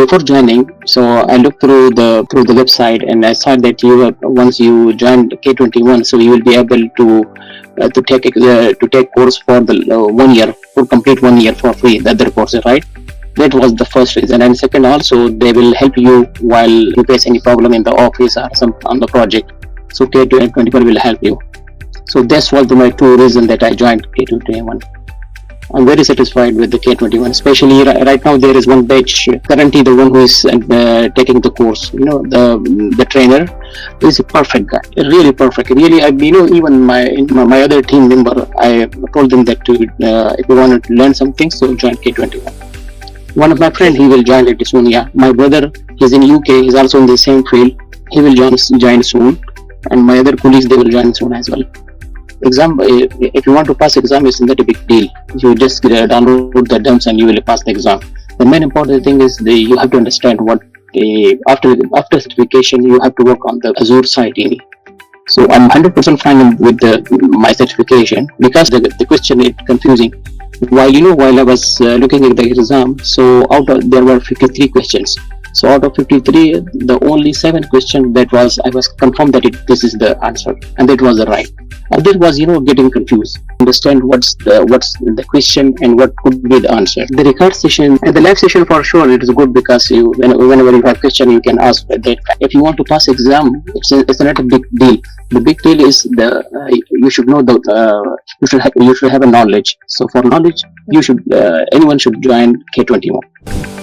before joining, so I looked through the website, and I saw that you have, once you joined K21, so you will be able to take course for the 1 year, for complete 1 year for free, the other courses, right? That was the first reason. And second, also they will help you while you face any problem in the office or some on the project. So K21 will help you. So that's was my two reasons that I joined K21. I'm very satisfied with the K21, especially right now there is one batch currently, the one who is taking the course, the trainer is a perfect guy, really perfect, really. Even my other team member, I told them that if you want to learn something, so join K21. One of my friend, he will join it soon. Yeah, my brother, he's in UK, he's also in the same field, he will join soon, and my other colleagues, they will join soon as well. Exam, if you want to pass exam, it's not a big deal. You just download the dumps and you will pass the exam. The main important thing is you have to understand what after certification you have to work on the Azure side. So I'm 100% fine with my certification, because the question is confusing. While I was looking at the exam, so there were 53 questions. So out of 53, the only 7 questions I was confirmed that this is the answer, and that was the right. And that was getting confused. Understand what's the question and what could be the answer. The record session and the live session, for sure it is good, because whenever you have question, you can ask that. If you want to pass exam, it's not a big deal. The big deal is you should know you should have a knowledge. So for knowledge, anyone should join K21.